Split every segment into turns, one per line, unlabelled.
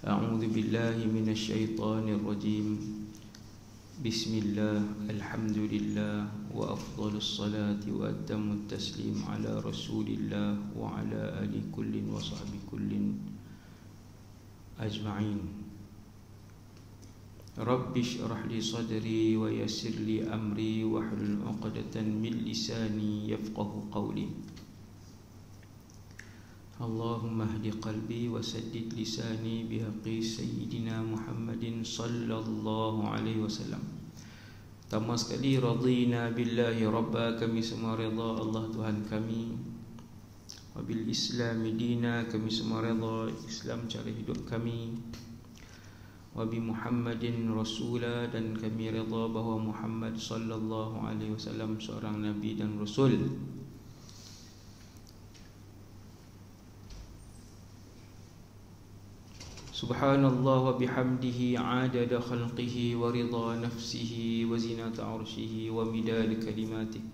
أعوذ بالله من الشيطان الرجيم. بسم الله، الحمد لله، وأفضل الصلاة وأتم التسليم على رسول الله وعلى آل كل وصحب كل أجمعين. رب اشرح لي صدري ويسر لي أمري واحلل عقدة من لساني يفقه قولي. اللهم اهد قلبي وسدد لساني بحق سيدنا محمد صلى الله عليه وسلم. Pertama sekali, radina billahi rabba, kami semua reda Allah Tuhan kami. Wabil islami dina, kami semua reda Islam cara hidup kami. Wabi Muhammadin rasula, dan kami reda bahawa Muhammad sallallahu alaihi wasallam seorang nabi dan rasul. Subhanallah wa bihamdihi adada khalqihi wa ridha nafsihi wa zinata arshihi wa midad kalimatihi.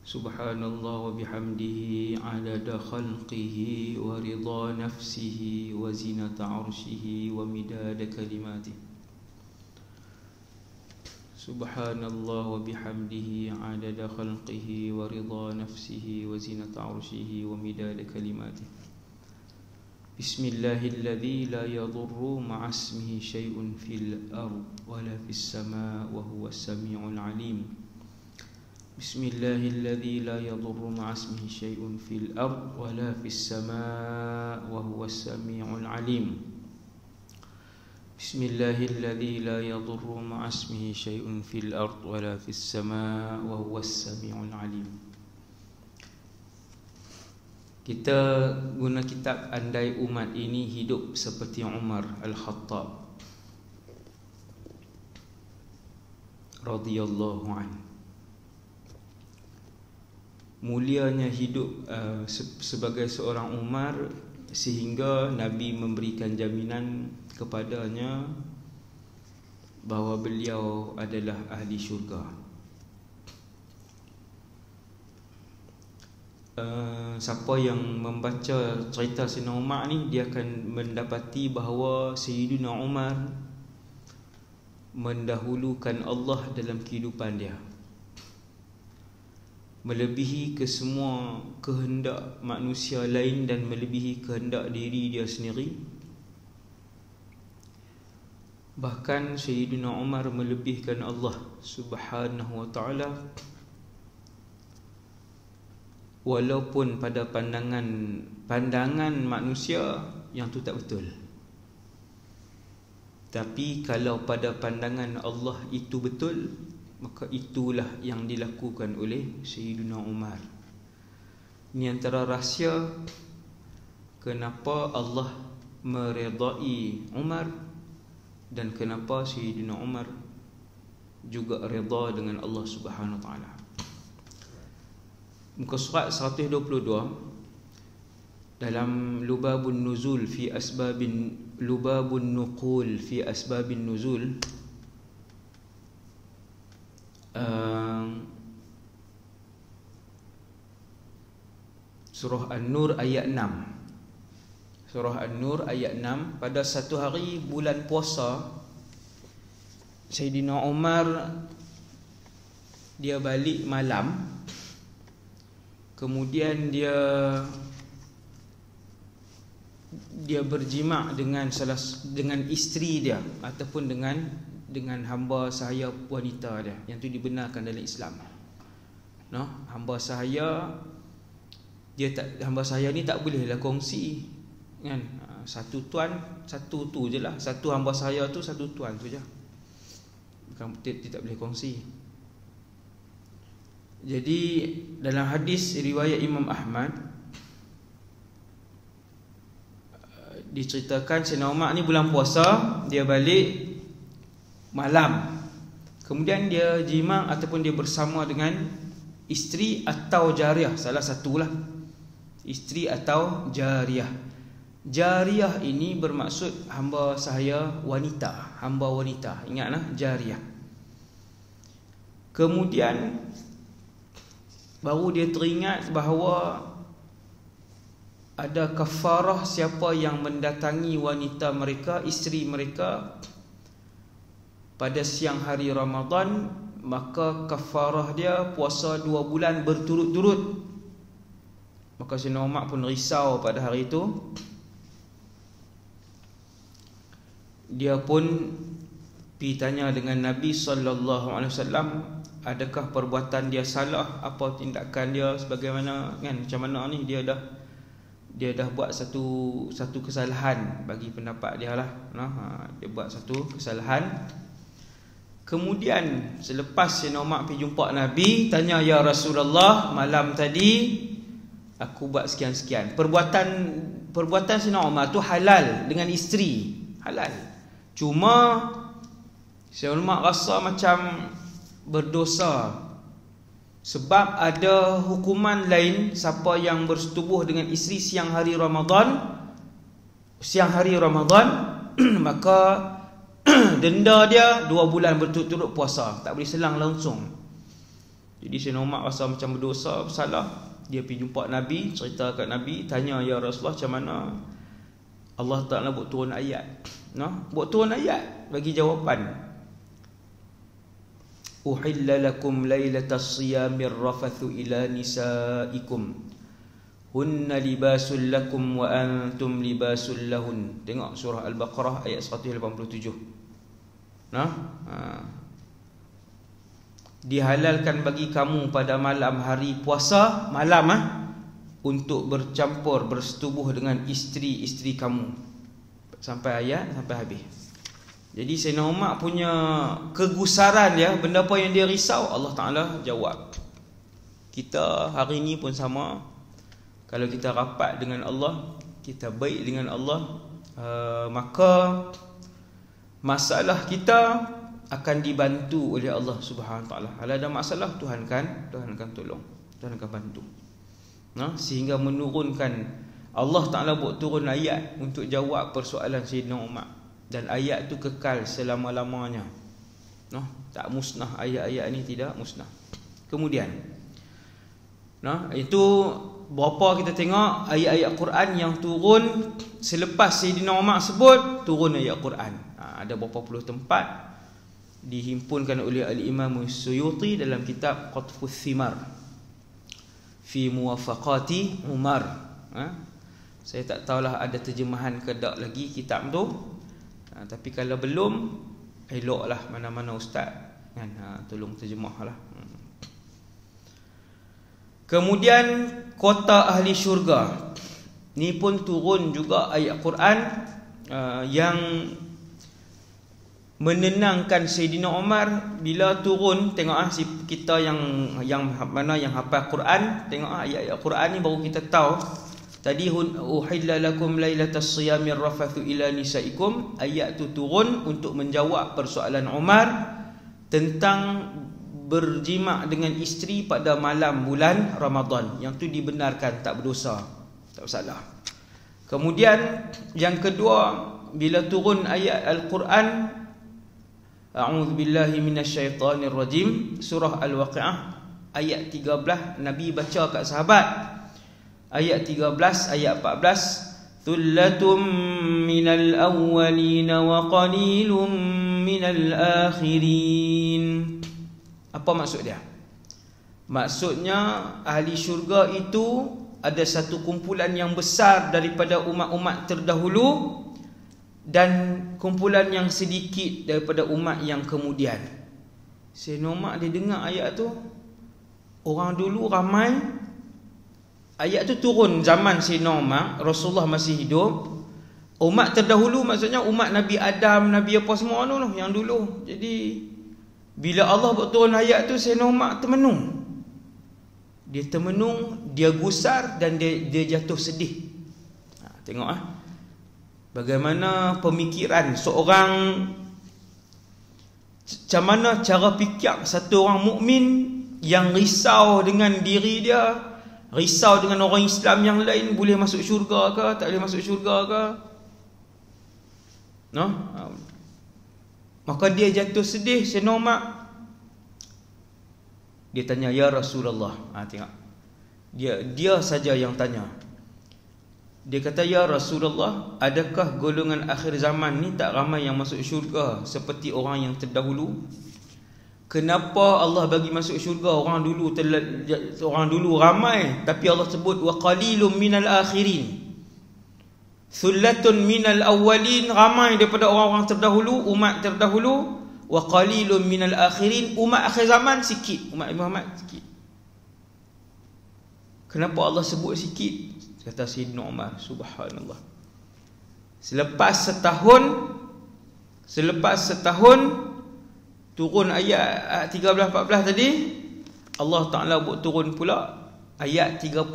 Subhanallah wa bihamdihi adada khalqihi wa ridha nafsihi wa zinata arshihi wa midad kalimatihi. Subhanallah wa bihamdihi adada khalqihi wa ridha nafsihi wa zinata arshihi wa midad kalimatihi. Bismillahilladzi la yadurru ma'a ismihi syai'un fil ard wala fis sama' wa huwas sami'ul 'alim. Bismillahilladzi la yadurru ma'a ismihi syai'un fil ard wala fis sama' wa huwas sami'ul 'alim. Bismillahilladzi la yadurru ma'a ismihi syai'un fil ard wala fis sama' wa huwas sami'ul 'alim. Kita guna kitab Andai Umat ini hidup seperti Umar Al-Khattab radhiyallahu anhu. Mulianya hidup sebagai seorang Umar, sehingga Nabi memberikan jaminan kepadanya bahawa beliau adalah ahli syurga. Siapa yang membaca cerita Sayyidina Umar ni, dia akan mendapati bahawa Sayyidina Umar mendahulukan Allah dalam kehidupan dia, melebihi ke semua kehendak manusia lain dan melebihi kehendak diri dia sendiri. Bahkan Sayyidina Umar melebihkan Allah Subhanahu wa ta'ala, walaupun pada pandangan manusia yang tu tak betul. Tapi kalau pada pandangan Allah itu betul, maka itulah yang dilakukan oleh Sayyidina Umar. Ini antara rahsia kenapa Allah meredai Umar dan kenapa Sayyidina Umar juga reda dengan Allah Subhanahu wa ta'ala. Muka surat 122 dalam Lubabun Nuzul fi asbabin Lubabun Nuqul fi asbabin nuzul, surah An-Nur ayat 6. Surah An-Nur ayat 6, pada satu hari bulan puasa, Sayyidina Umar dia balik malam. Kemudian dia berjima' dengan isteri dia ataupun dengan hamba sahaya wanita dia, yang tu dibenarkan dalam Islam. Hamba sahaya ni tak bolehlah kongsi, kan? Satu tuan, satu tu je lah. Satu hamba sahaya tu, satu tuan tu je. Bukan, dia tak boleh kongsi. Jadi dalam hadis riwayat Imam Ahmad diceritakan Sayyidina Umar ni bulan puasa, dia balik malam. Kemudian dia jima' ataupun dia bersama dengan isteri atau jariah, salah satulah, isteri atau jariah. Jariah ini bermaksud hamba sahaya wanita, hamba wanita. Ingatlah, jariah. Kemudian baru dia teringat bahawa ada kafarah siapa yang mendatangi wanita mereka, isteri mereka pada siang hari Ramadan, maka kafarah dia puasa 2 bulan berturut-turut. Maka Sayyidina Umar pun risau pada hari itu. Dia pun pergi tanya dengan Nabi SAW, adakah perbuatan dia salah, apa tindakan dia, sebagaimana kan, macam mana ni dia dah buat satu kesalahan bagi pendapat dia lah. Dia buat satu kesalahan. Kemudian selepas Sayyidina Umar pergi jumpa Nabi, tanya, ya Rasulullah, malam tadi aku buat sekian-sekian. Perbuatan Sayyidina Umar tu halal dengan isteri, halal. Cuma Sayyidina Umar rasa macam berdosa, sebab ada hukuman lain siapa yang bersetubuh dengan isteri siang hari Ramadan maka denda dia 2 bulan berturut-turut puasa, tak boleh selang langsung. Jadi Sayyidina Umar rasa macam berdosa, bersalah. Dia pergi jumpa Nabi, cerita kat Nabi, tanya, ya Rasulullah, macam mana Allah Ta'ala buat turun ayat, buat turun ayat bagi jawapan. Uhilla lakum lailatas siyamir rafathu ila nisaikum hunna libasul lakum wa antum libasul lahun. Tengok surah Al-Baqarah ayat 187. Dihalalkan bagi kamu pada malam hari puasa, malam untuk bercampur, bersetubuh dengan isteri-isteri kamu. Sampai ayat, sampai habis. Jadi Sayyidina Umar punya kegusaran dia, benda apa yang dia risau, Allah Ta'ala jawab. Kita hari ini pun sama. Kalau kita rapat dengan Allah, kita baik dengan Allah, maka masalah kita akan dibantu oleh Allah Subhanahu Wa Ta'ala. Kalau ada masalah, Tuhan akan tolong, Tuhan akan bantu. Sehingga menurunkan, Allah Ta'ala buat turun ayat untuk jawab persoalan Sayyidina Umar. Dan ayat tu kekal selama-lamanya. Tak musnah, ayat-ayat ni tidak musnah. Kemudian itu berapa kita tengok ayat-ayat Quran yang turun selepas Sayyidina Umar sebut, turun ayat Quran. Ada berapa puluh tempat dihimpunkan oleh Al-Imam Suyuti dalam kitab Qatfus Thimar fi muwafaqati Umar. Saya tak tahulah ada terjemahan ke tak lagi kitab tu. Tapi kalau belum, eloklah mana-mana ustaz kan, tolong terjemahlah. Kemudian kota ahli syurga ni pun turun juga ayat Quran yang menenangkan Sayyidina Umar. Bila turun, tengok kita yang mana yang hafal Quran, tengok ayat-ayat Quran ni baru kita tahu. Tadi uhilla lakum lailatas siyamir rafathu ila nisaikum, ayat tu turun untuk menjawab persoalan Umar tentang berjima' dengan isteri pada malam bulan Ramadan. Yang tu dibenarkan, tak berdosa, tak bersalah. Kemudian yang kedua, bila turun ayat Al-Quran, a'udzubillahi minasyaitanir rajim, surah Al-Waqi'ah ayat 13, Nabi baca kat sahabat. Ayat 13, ayat 14, Thullatum minal awwalina wa qalilum minal akhirin. Apa maksud dia? Maksudnya ahli syurga itu ada satu kumpulan yang besar daripada umat-umat terdahulu dan kumpulan yang sedikit daripada umat yang kemudian. Sayyidina Umar dia dengar ayat tu, orang dulu ramai. Ayat tu turun zaman Sayyidina Umar, Rasulullah masih hidup. Umat terdahulu maksudnya umat Nabi Adam, Nabi apa semua tu yang dulu. Jadi bila Allah buat turun ayat tu, Sayyidina Umar termenung. Dia termenung, dia gusar dan dia jatuh sedih. Tengok bagaimana pemikiran seorang, macam mana cara fikir satu orang mukmin yang risau dengan diri dia, risau dengan orang Islam yang lain, boleh masuk syurga ke, tak boleh masuk syurga ke. Maka dia jatuh sedih. Sayyidina Umar, dia tanya, ya Rasulullah. Tengok, dia saja yang tanya, Dia kata, ya Rasulullah, adakah golongan akhir zaman ni tak ramai yang masuk syurga seperti orang yang terdahulu? Kenapa Allah bagi masuk syurga orang dulu ramai, tapi Allah sebut wa qalilum minal akhirin, thullatun minal awwalin, ramai daripada orang-orang terdahulu, umat terdahulu, wa qalilum minal akhirin, umat akhir zaman sikit, umat Muhammad sikit. Kenapa Allah sebut sikit? Kata Sayyidina Umar, subhanallah, selepas setahun turun ayat 13-14 tadi, Allah Ta'ala buat turun pula ayat 39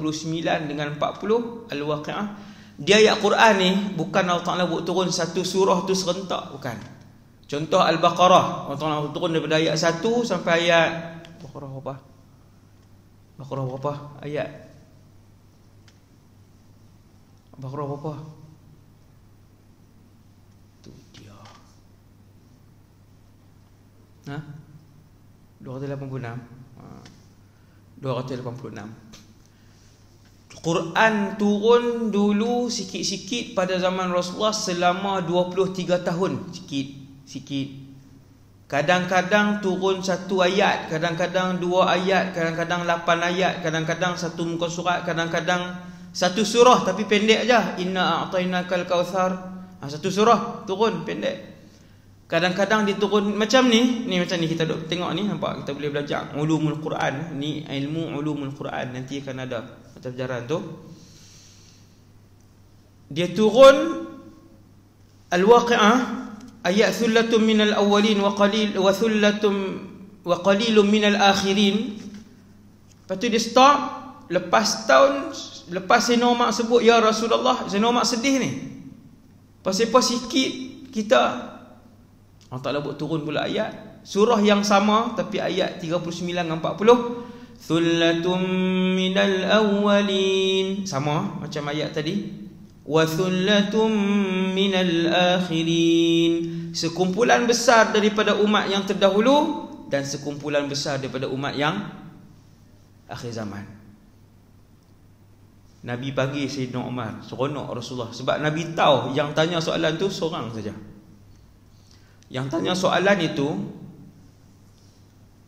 dengan 40 Al-Waqi'ah. Dia ayat Quran ni bukan Allah Ta'ala buat turun satu surah tu serentak, bukan. Contoh Al-Baqarah, Allah Ta'ala turun daripada ayat 1 sampai ayat Baqarah berapa? Ayat Baqarah berapa? Tu dia. 286. 286. Quran turun dulu sikit-sikit pada zaman Rasulullah selama 23 tahun, sikit-sikit. Kadang-kadang turun satu ayat, kadang-kadang 2 ayat, kadang-kadang 8 ayat, kadang-kadang satu muka surat, kadang-kadang satu surah tapi pendek aja. Inna a'tainakal kautsar. Satu surah turun pendek. Kadang-kadang diturun macam ni macam ni kita duk tengok ni, nampak kita boleh belajar ulumul Quran. Ni ilmu ulumul Quran, nanti akan ada pelajaran tu. Dia turun Al-Waqi'ah ayat thullatun minal awwalin wa qalilun minal akhirin. Lepas tu dia stop. Lepas Sayyidina Umar sebut, ya Rasulullah, Sayyidina Umar sedih ni. Pasal sikit kita, Allah Ta'ala buat turun pula ayat surah yang sama tapi ayat 39 dan 40. Thullatun minal awwalin, sama macam ayat tadi. Wa thullatun minal akhirin, sekumpulan besar daripada umat yang terdahulu dan sekumpulan besar daripada umat yang akhir zaman. Nabi panggil Sayyidina Umar, seronok Rasulullah, sebab Nabi tahu yang tanya soalan tu seorang saja. Yang tanya soalan itu,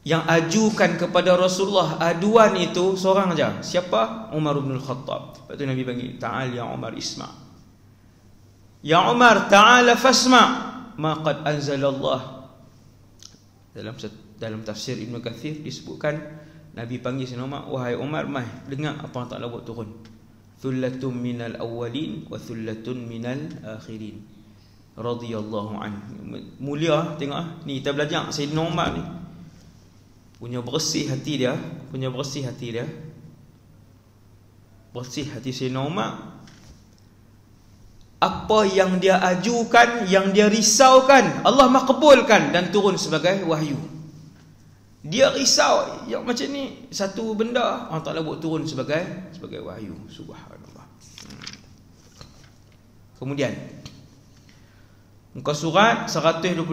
yang ajukan kepada Rasulullah aduan itu seorang saja. Siapa? Umar bin Al-Khattab. Lepas tu Nabi panggil, ta'al ya Umar isma'. Ya Umar, ta'ala fasma' ma qad anzalallah. Dalam tafsir Ibn Kathir disebutkan Nabi panggil Sayyidina Umar, wahai Umar, mai dengar apa yang Allah buat turun. Thullatun minal awwalin wa thullatun minal akhirin radhiyallahu anhu. Mulia, tengok ni kita belajar Sayyidina Umar ni punya bersih hati dia, bersih hati Sayyidina Umar. Apa yang dia ajukan, yang dia risaukan, Allah makbulkan dan turun sebagai wahyu. Dia risau yang macam ni, satu benda Allah Ta'ala buat turun sebagai wahyu. Subhanallah. Kemudian muka surat 128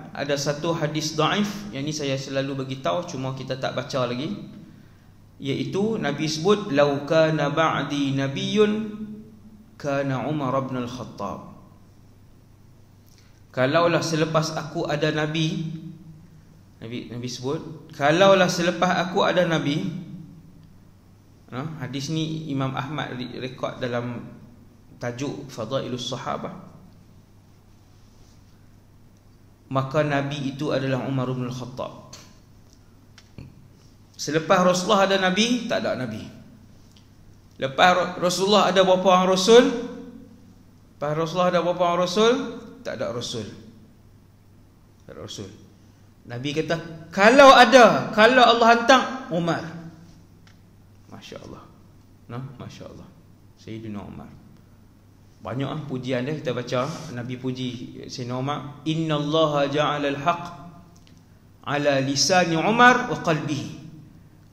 ada satu hadis dhaif, yang ni saya selalu bagi tahu, cuma kita tak baca lagi, iaitu Nabi sebut, lau kana ba'di nabiyyun kana Umar bin Al-Khattab. Kalaulah selepas aku ada Nabi sebut, kalaulah selepas aku ada Nabi. Hadis ni Imam Ahmad rekod dalam tajuk Fadailus Sahabah. Maka Nabi itu adalah Umar bin Al-Khattab. Selepas Rasulullah ada Nabi, tak ada Nabi. Lepas Rasulullah ada berapa orang Rasul? Lepas Rasulullah ada berapa orang Rasul? Tak ada Rasul. Tak ada Rasul. Nabi kata, kalau Allah hantar Umar. Masya Allah. Masya Allah. Sayyidina Umar. Banyak pujian dia kita baca. Nabi puji Sayyidina Umar, innallaha ja'ala al-haq ala lisani Umar wa qalbihi.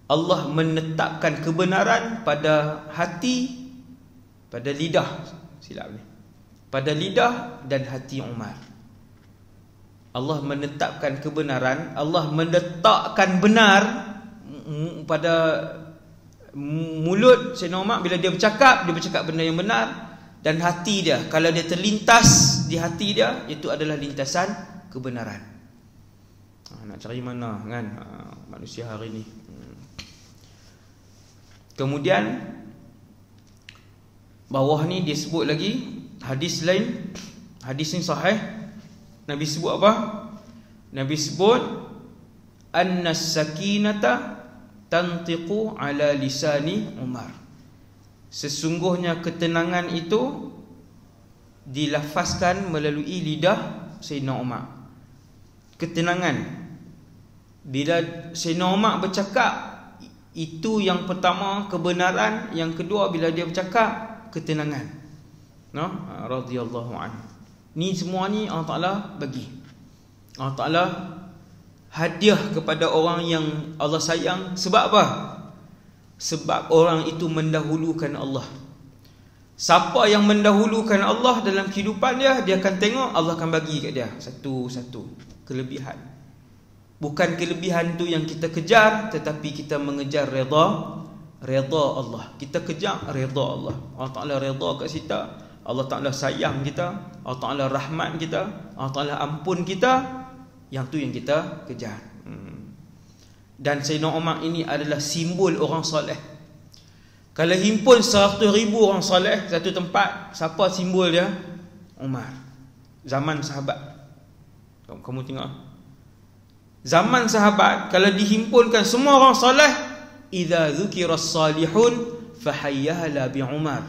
Allah menetapkan kebenaran pada hati, pada lidah, silap ni, pada lidah dan hati Umar. Allah menetapkan kebenaran, Allah meletakkan benar pada Mulut Sayyidina Umar bila dia bercakap benda yang benar, dan hati dia, kalau dia terlintas di hati dia, itu adalah lintasan kebenaran. Nak cari mana kan manusia hari ni. Kemudian bawah ni dia sebut lagi hadis lain, hadis ni sahih. Nabi sebut apa? Nabi sebut annas sakinata tantiqu ala lisani Umar. Sesungguhnya ketenangan itu dilafazkan melalui lidah Sayyidina Umar. Ketenangan. Bila Sayyidina Umar bercakap, itu yang pertama kebenaran, yang kedua bila dia bercakap ketenangan. Radhiyallahu anhu. Ni semua ni Allah Taala bagi. Allah Taala hadiah kepada orang yang Allah sayang. Sebab apa? Sebab orang itu mendahulukan Allah. Siapa yang mendahulukan Allah dalam kehidupan dia, dia akan tengok Allah akan bagi kat dia satu-satu kelebihan. Bukan kelebihan tu yang kita kejar, tetapi kita mengejar redha Allah. Kita kejar redha Allah. Allah Taala redha kat kita, Allah Taala sayang kita, Allah Taala rahmat kita, Allah Taala ampun kita. Yang tu yang kita kejar. Dan Sayyidina Umar ini adalah simbol orang soleh. Kalau himpun 100,000 orang soleh satu tempat, siapa simbol dia? Umar. Zaman sahabat. Kamu tengok, zaman sahabat, kalau dihimpunkan semua orang soleh, idza dzukiras salihun fahayyahala bi Umar.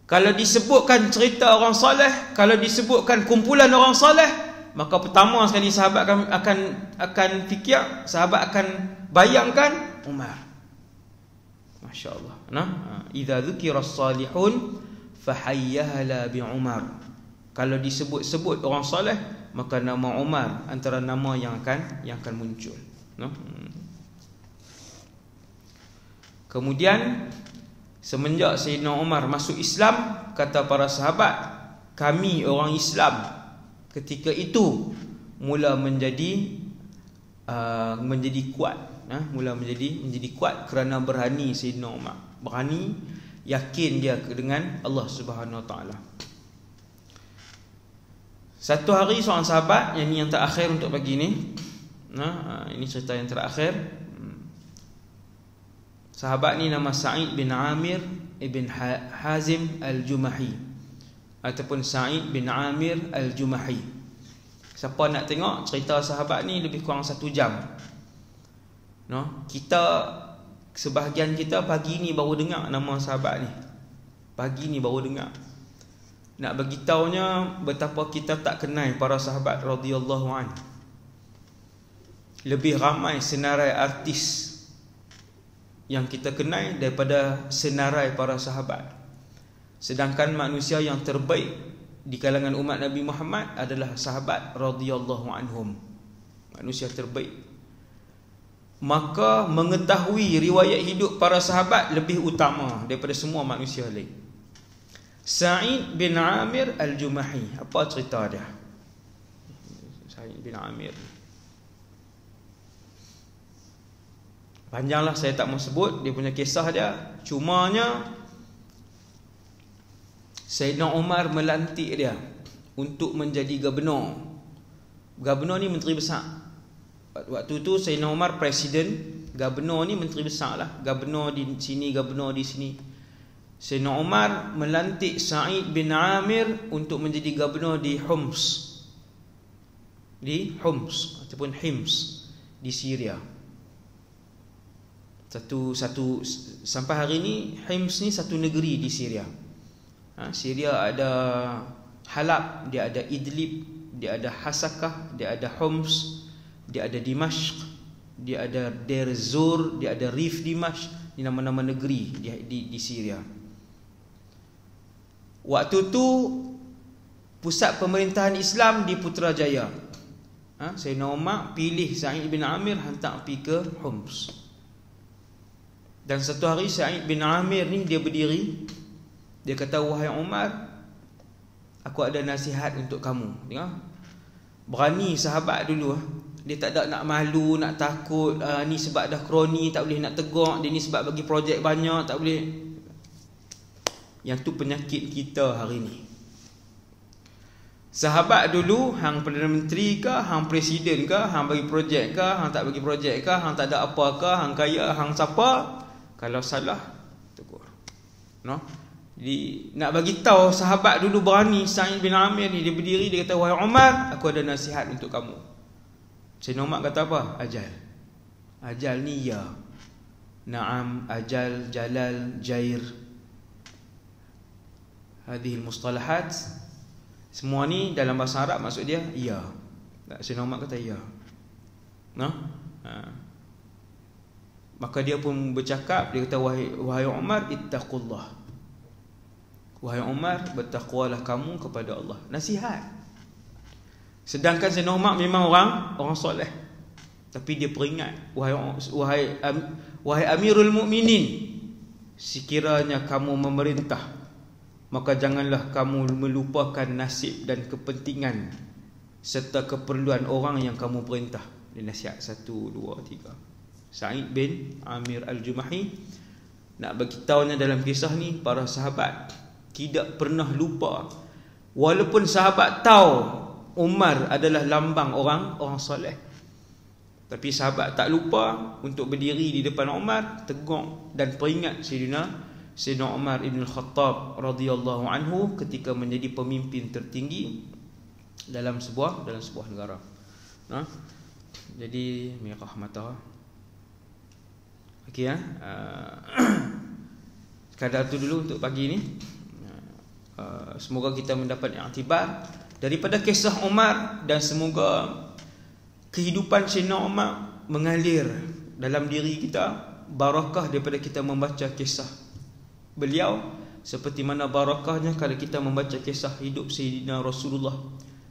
Kalau disebutkan cerita orang soleh, kalau disebutkan kumpulan orang soleh, maka pertama sekali sahabat akan fikir, sahabat akan bayangkan Umar. Masya-Allah. Idza dzukiras salihun fahayyahala bi Umar. Kalau disebut-sebut orang soleh, maka nama Umar antara nama yang akan muncul. Kemudian semenjak Sayyidina Umar masuk Islam, kata para sahabat, kami orang Islam ketika itu mula menjadi kuat. Mula menjadi kuat kerana berani Sayyidina Umar. Berani, yakin dia dengan Allah Subhanahu Wa Taala. Satu hari seorang sahabat, yang terakhir untuk pagi ni, ini cerita yang terakhir. Sahabat ni nama Sa'id bin Amir ibn Hazim al-Jumahi, ataupun Sa'id bin Amir al-Jumahi. Siapa nak tengok cerita sahabat ni lebih kurang 1 jam. Kita, sebahagian kita pagi ni baru dengar nama sahabat ni. Pagi ni baru dengar. Nak bagi taunya betapa kita tak kenal para sahabat radhiyallahu anhu. Lebih ramai senarai artis yang kita kenal daripada senarai para sahabat. Sedangkan manusia yang terbaik di kalangan umat Nabi Muhammad adalah sahabat radhiyallahu anhum. Manusia terbaik. Maka mengetahui riwayat hidup para sahabat lebih utama daripada semua manusia lain. Sa'id bin Amir al-Jumahi, apa cerita dia? Sa'id bin Amir, panjanglah, saya tak mau sebut dia punya kisah dia. Cumanya Sayyidina Umar melantik dia untuk menjadi gubernur. Gubernur ni menteri besar. Waktu tu Sayyidina Umar presiden, gubernur ni menteri besar lah. Gubernur di sini, gubernur di sini. Sayyidina Umar melantik Sa'id bin Amir untuk menjadi gubernur di Homs. Di Homs ataupun Hims di Syria. Satu sampai hari ni Hims ni satu negeri di Syria. Syria ada Halab, dia ada Idlib, dia ada Hasakah, dia ada Homs, dia ada Dimashq, dia ada Deir Zur, dia ada Rif Dimashq. Ini nama-nama negeri di Syria. Waktu tu pusat pemerintahan Islam di Putrajaya. Sayyidina Umar pilih Sa'id bin Amir, hantar pergi ke Homs. Dan satu hari Sa'id bin Amir ni dia berdiri, dia kata, wahai Umar, aku ada nasihat untuk kamu. Tengok, berani sahabat dulu. Dia tak ada nak malu, nak takut, ni sebab dah kroni tak boleh nak tegur, dia ni sebab bagi projek banyak tak boleh. Yang tu penyakit kita hari ni. Sahabat dulu, hang Perdana Menteri ke, hang Presiden ke, hang bagi projek ke, hang tak bagi projek ke, hang tak ada apa ke, hang kaya, hang siapa, kalau salah tegur. No? Jadi nak bagi tahu sahabat dulu berani, Sa'id bin Amir ni dia berdiri, dia kata, wahai Umar, aku ada nasihat untuk kamu. Sayyidina Umar kata apa? Ajal. Ajal ni ya. Naam, ajal, jalal, jair. Hadihil mustalahat. Semua ni dalam bahasa Arab maksud dia ya. Sayyidina Umar kata ya. Nah? Maka dia pun bercakap, dia kata, wahai Umar, ittaqullah. Wahai Umar, bertakwalah kamu kepada Allah. Nasihat. Sedangkan Sayyidina Umar memang orang soleh. Tapi dia peringat, wahai Amirul Mukminin, sekiranya kamu memerintah, maka janganlah kamu melupakan nasib dan kepentingan serta keperluan orang yang kamu perintah. Dia nasihat 1, 2, 3. Sa'id bin Amir Al-Jumahi nak beritahunya dalam kisah ni, para sahabat tidak pernah lupa. Walaupun sahabat tahu Umar adalah lambang orang soleh, tapi sahabat tak lupa untuk berdiri di depan Umar, tegur dan peringat Sayyidina Umar Ibn Al-Khattab radhiyallahu anhu ketika menjadi pemimpin tertinggi dalam sebuah negara. Jadi merah mata. Okey ya. Sekadar tu dulu untuk pagi ni. Semoga kita mendapat i'tibar daripada kisah Umar, dan semoga kehidupan Sayyidina Umar mengalir dalam diri kita, barakah daripada kita membaca kisah beliau, seperti mana barakahnya kalau kita membaca kisah hidup Sayyidina Rasulullah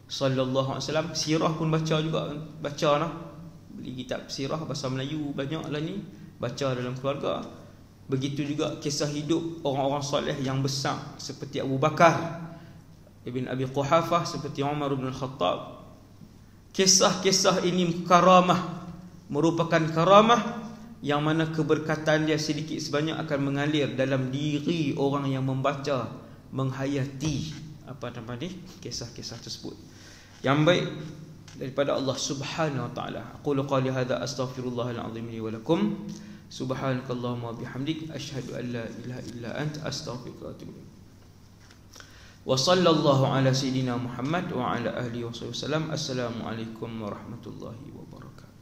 sallallahu alaihi wasallam. Sirah pun baca juga, bacalah. Beli kitab sirah bahasa Melayu banyaklah ni, baca dalam keluarga. Begitu juga kisah hidup orang-orang soleh yang besar seperti Abu Bakar Ibn Abi Quhafah, seperti Umar bin Khattab. Kisah-kisah ini karamah, merupakan karamah yang mana keberkatan dia sedikit sebanyak akan mengalir dalam diri orang yang membaca, menghayati kisah-kisah tersebut. Yang baik daripada Allah Subhanahu wa taala. Aqulu qali hadza astaghfirullahal azim li wa lakum. Subhanakallahumma wa bihamdik, asyhadu an la ilaha illa anta, astaghfiruka wa atubu ilaik. Wa sallallahu ala sayidina Muhammad wa ala alihi wa sallam. Assalamualaikum warahmatullahi wabarakatuh.